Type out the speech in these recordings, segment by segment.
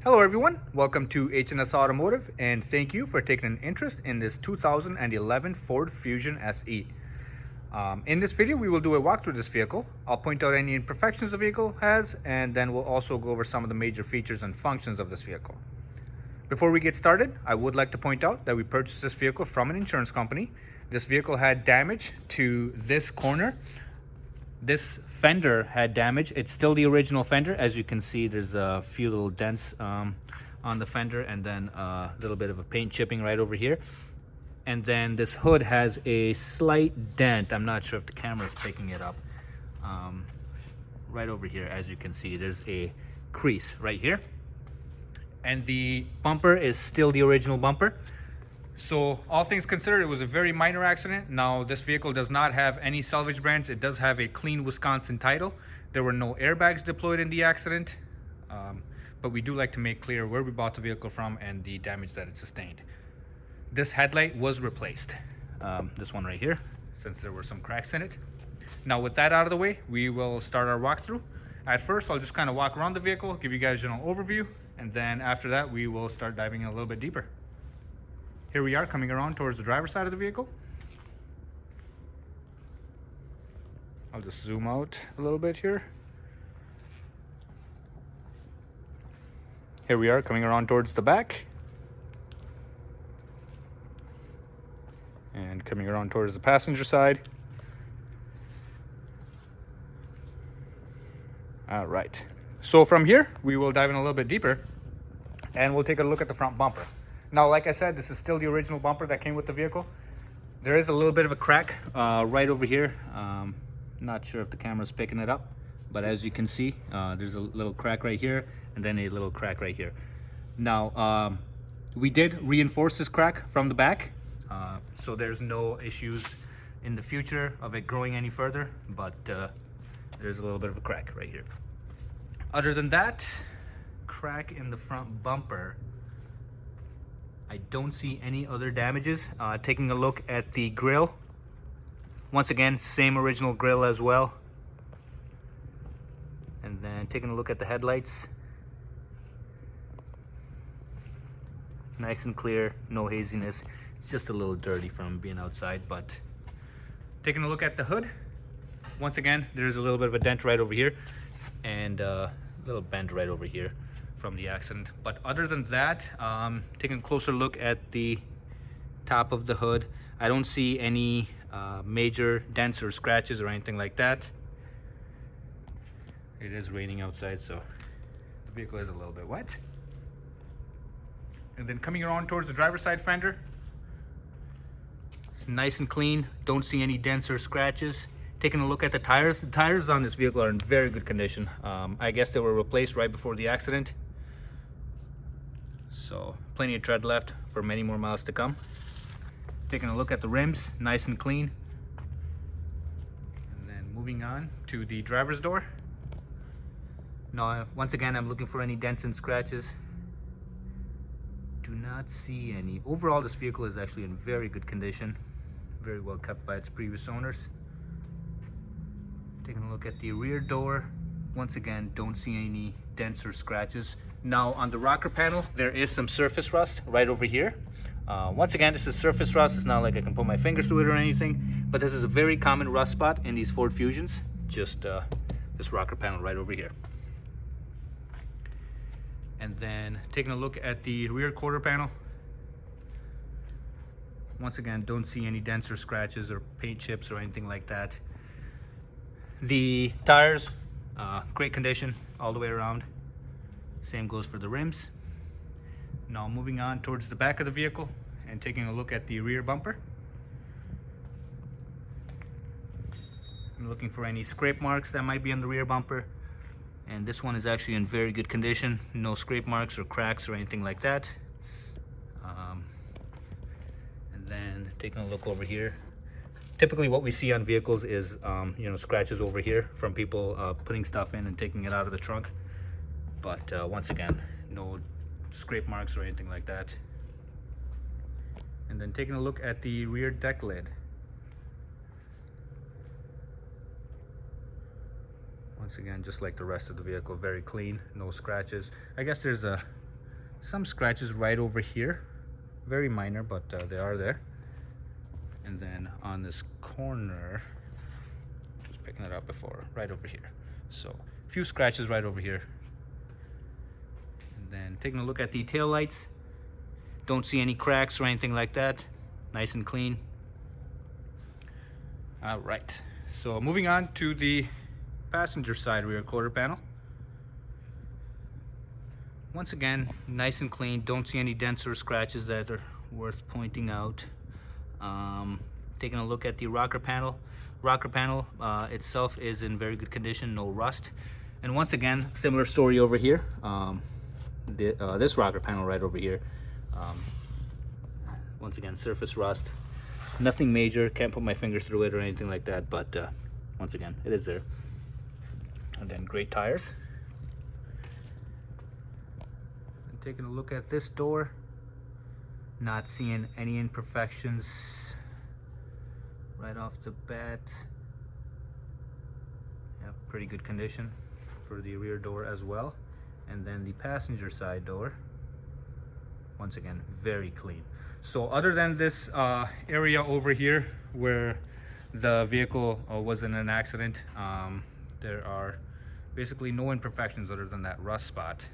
Hello everyone, welcome to H&S Automotive, and thank you for taking an interest in this 2011 Ford Fusion SE. In this video, we will do a walkthrough of this vehicle. I'll point out any imperfections the vehicle has, and then we'll also go over some of the major features and functions of this vehicle. Before we get started, I would like to point out that we purchased this vehicle from an insurance company. This vehicle had damage to this corner. This fender had damage. It's still the original fender. As you can see, there's a few little dents on the fender, and then a little bit of a paint chipping right over here. And then this hood has a slight dent. I'm not sure if the camera is picking it up. Right over here, as you can see, there's a crease right here. And the bumper is still the original bumper. So all things considered, it was a very minor accident. Now, this vehicle does not have any salvage brands. It does have a clean Wisconsin title. There were no airbags deployed in the accident, but we do like to make clear where we bought the vehicle from and the damage that it sustained. This headlight was replaced, this one right here, since there were some cracks in it. Now, with that out of the way, we will start our walkthrough. At first, I'll just kind of walk around the vehicle, give you guys a general overview, and then after that, we will start diving in a little bit deeper. Here we are coming around towards the driver's side of the vehicle. I'll just zoom out a little bit here. Here we are coming around towards the back. And coming around towards the passenger side. All right. So from here, we will dive in a little bit deeper and we'll take a look at the front bumper. Now, like I said, this is still the original bumper that came with the vehicle. There is a little bit of a crack right over here. Not sure if the camera's picking it up, but as you can see, there's a little crack right here and then a little crack right here. Now, we did reinforce this crack from the back, so there's no issues in the future of it growing any further, but there's a little bit of a crack right here. Other than that, crack in the front bumper, I don't see any other damages. Taking a look at the grille, once again, same original grille as well. And then taking a look at the headlights, nice and clear, no haziness. It's just a little dirty from being outside. But taking a look at the hood, once again, there's a little bit of a dent right over here and a little bend right over here from the accident. But other than that, taking a closer look at the top of the hood, I don't see any major dents or scratches or anything like that. It is raining outside, so the vehicle is a little bit wet. And then coming around towards the driver's side fender, it's nice and clean, don't see any dents or scratches. Taking a look at the tires on this vehicle are in very good condition. I guess they were replaced right before the accident. So plenty of tread left for many more miles to come. Taking a look at the rims, nice and clean. And then moving on to the driver's door. Now, once again, I'm looking for any dents and scratches. Do not see any. Overall, this vehicle is actually in very good condition. Very well kept by its previous owners. Taking a look at the rear door. Once again, don't see any dents or scratches. Now, on the rocker panel, there is some surface rust right over here. Once again, this is surface rust. It's not like I can put my finger through it or anything, but this is a very common rust spot in these Ford Fusions. Just this rocker panel right over here. And then taking a look at the rear quarter panel. Once again, don't see any dents or scratches or paint chips or anything like that. The tires, great condition all the way around. Same goes for the rims. Now moving on towards the back of the vehicle and taking a look at the rear bumper. I'm looking for any scrape marks that might be on the rear bumper. And this one is actually in very good condition. No scrape marks or cracks or anything like that. And then taking a look over here. Typically what we see on vehicles is scratches over here from people putting stuff in and taking it out of the trunk. But once again, no scrape marks or anything like that. And then taking a look at the rear deck lid. Once again, just like the rest of the vehicle, very clean, no scratches. I guess there's a Some scratches right over here, very minor, but they are there. And then on this corner, just picking it up before, right over here. So a few scratches right over here. And then taking a look at the tail lights, don't see any cracks or anything like that. Nice and clean. All right, so moving on to the passenger side rear quarter panel. Once again, nice and clean. Don't see any dents or scratches that are worth pointing out. Taking a look at the rocker panel. Rocker panel itself is in very good condition, no rust. And once again, similar story over here. This rocker panel right over here. Once again, surface rust. Nothing major, can't put my finger through it or anything like that, but once again, it is there. And then great tires. And taking a look at this door, not seeing any imperfections right off the bat. Yeah, pretty good condition for the rear door as well. And then the passenger side door, once again, very clean. So other than this area over here where the vehicle was in an accident, there are basically no imperfections other than that rust spot.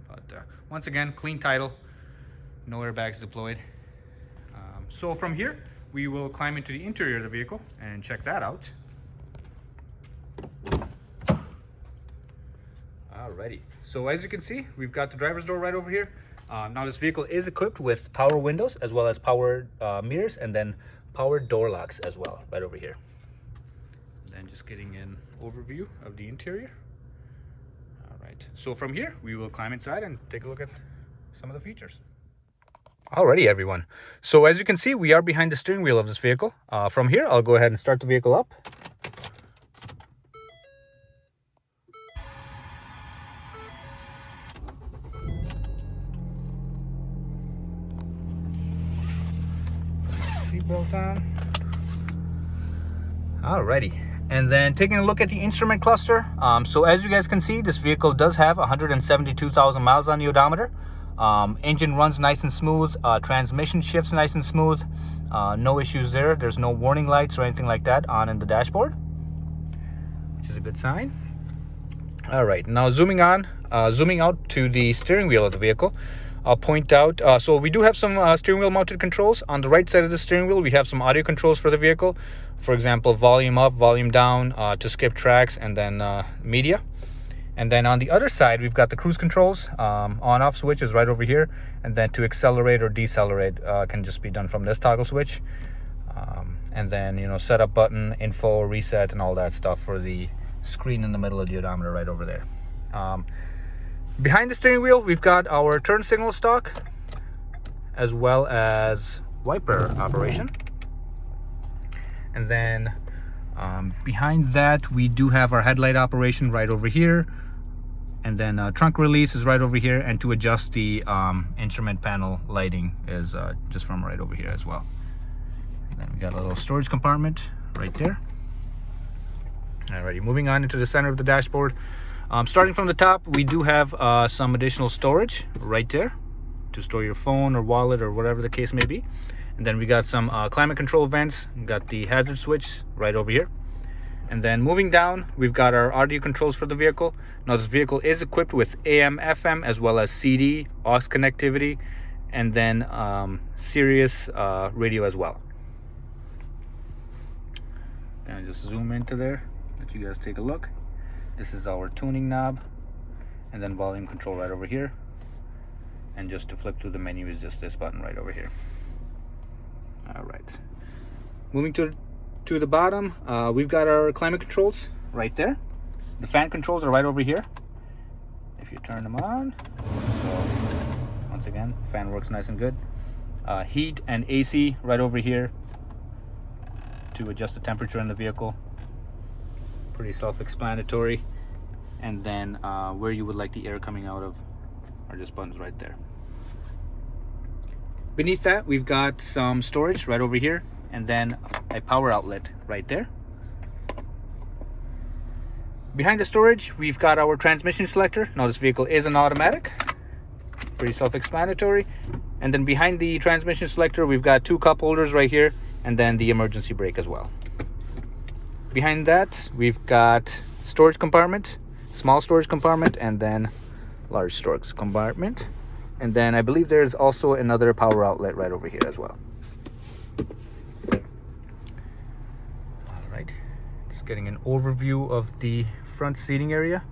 But once again, clean title, no airbags deployed. So from here, we will climb into the interior of the vehicle and check that out. Alrighty, so as you can see, we've got the driver's door right over here. Now this vehicle is equipped with power windows as well as power mirrors, and then power door locks as well right over here. And then just getting an overview of the interior. All right, so from here we will climb inside and take a look at some of the features. Alrighty everyone, so as you can see, we are behind the steering wheel of this vehicle. From here I'll go ahead and start the vehicle up. Seatbelt on. Alrighty, and then taking a look at the instrument cluster. So as you guys can see, this vehicle does have 172,000 miles on the odometer. Engine runs nice and smooth. Transmission shifts nice and smooth. No issues there. There's no warning lights or anything like that on in the dashboard, which is a good sign. All right, now zooming out to the steering wheel of the vehicle. I'll point out, so we do have some steering wheel mounted controls. On the right side of the steering wheel, we have some audio controls for the vehicle. For example, volume up, volume down, to skip tracks, and then media. And then on the other side, we've got the cruise controls. On-off switch is right over here. And then to accelerate or decelerate can just be done from this toggle switch. And then, you know, setup button, info, reset, and all that stuff for the screen in the middle of the odometer right over there. Behind the steering wheel, we've got our turn signal stock, as well as wiper operation. And then behind that, we do have our headlight operation right over here. And then trunk release is right over here. And to adjust the instrument panel lighting is just from right over here as well. And then we got a little storage compartment right there. Alrighty, moving on into the center of the dashboard. Starting from the top, we do have some additional storage right there to store your phone or wallet or whatever the case may be. And then we got some climate control vents. We got the hazard switch right over here. And then moving down, we've got our audio controls for the vehicle. Now this vehicle is equipped with AM, FM, as well as CD, aux connectivity, and then Sirius radio as well. Gonna just zoom into there, let you guys take a look. This is our tuning knob, and then volume control right over here. And just to flip through the menu is just this button right over here. All right. Moving to the bottom, we've got our climate controls right there. The fan controls are right over here. If you turn them on, so once again, fan works nice and good. Heat and AC right over here to adjust the temperature in the vehicle. Pretty self-explanatory. And then where you would like the air coming out of are just buttons right there. Beneath that, we've got some storage right over here, and then a power outlet right there. Behind the storage, we've got our transmission selector. Now this vehicle is an automatic. pretty self-explanatory. And then behind the transmission selector, we've got 2 cup holders right here, and then the emergency brake as well. Behind that, we've got storage compartment, small storage compartment, and then large storage compartment. And then I believe there's also another power outlet right over here as well. All right, just getting an overview of the front seating area.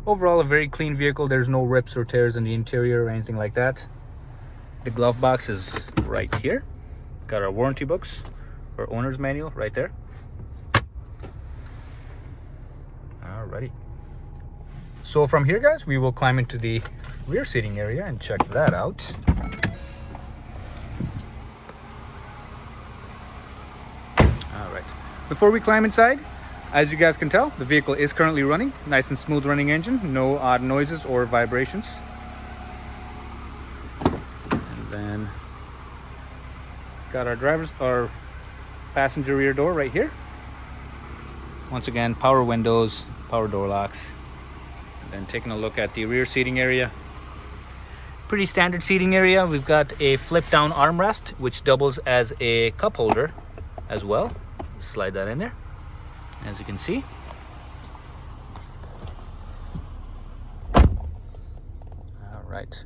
Overall, a very clean vehicle. There's no rips or tears in the interior or anything like that. The glove box is right here. Got our warranty books, our owner's manual right there. Alrighty. So from here, guys, we will climb into the rear seating area and check that out. Alright. Before we climb inside, as you guys can tell, the vehicle is currently running. Nice and smooth running engine. No odd noises or vibrations. And then got our passenger rear door right here. Once again, power windows, power door locks. And then taking a look at the rear seating area. Pretty standard seating area. We've got a flip down armrest, which doubles as a cup holder as well. Slide that in there, as you can see. All right,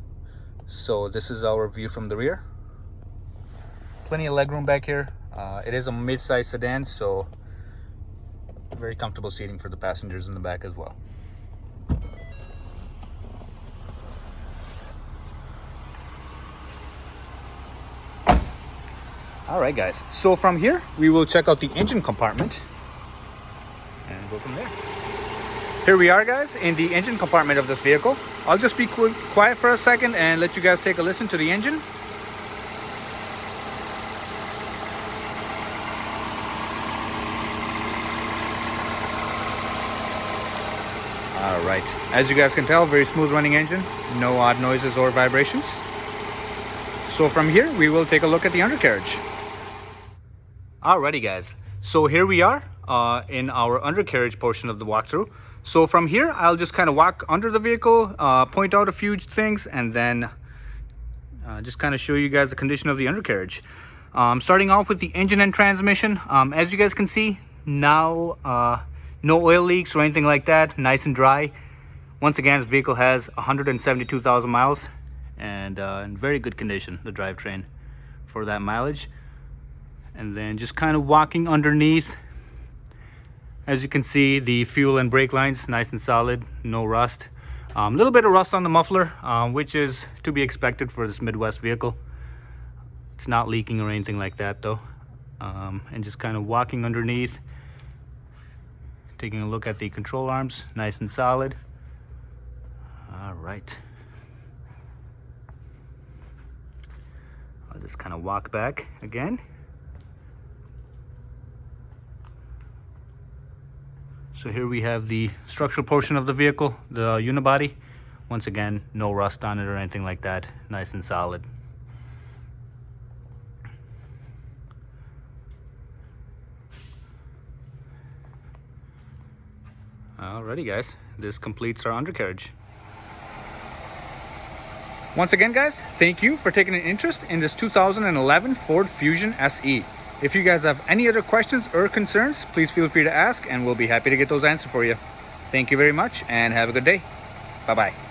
so this is our view from the rear. Plenty of legroom back here. It is a mid-size sedan, so very comfortable seating for the passengers in the back as well. All right, guys, so from here we will check out the engine compartment and go from there. Here we are, guys, in the engine compartment of this vehicle. I'll just be quiet for a second and let you guys take a listen to the engine. All right, as you guys can tell, very smooth running engine, no odd noises or vibrations. So from here we will take a look at the undercarriage. Alrighty, guys, so here we are in our undercarriage portion of the walkthrough. So from here I'll just kind of walk under the vehicle, point out a few things, and then just kind of show you guys the condition of the undercarriage. Starting off with the engine and transmission. As you guys can see now, no oil leaks or anything like that, nice and dry. Once again, this vehicle has 172,000 miles and in very good condition, the drivetrain for that mileage. And then just kind of walking underneath, as you can see, the fuel and brake lines nice and solid, no rust. A little bit of rust on the muffler, which is to be expected for this Midwest vehicle. It's not leaking or anything like that though. And just kind of walking underneath, taking a look at the control arms, nice and solid. All right. I'll just kind of walk back again. So here we have the structural portion of the vehicle, the unibody. Once again, no rust on it or anything like that, nice and solid. Alrighty, guys, this completes our undercarriage. Once again, guys, thank you for taking an interest in this 2011 Ford Fusion SE. If you guys have any other questions or concerns, please feel free to ask and we'll be happy to get those answered for you. Thank you very much and have a good day. Bye-bye.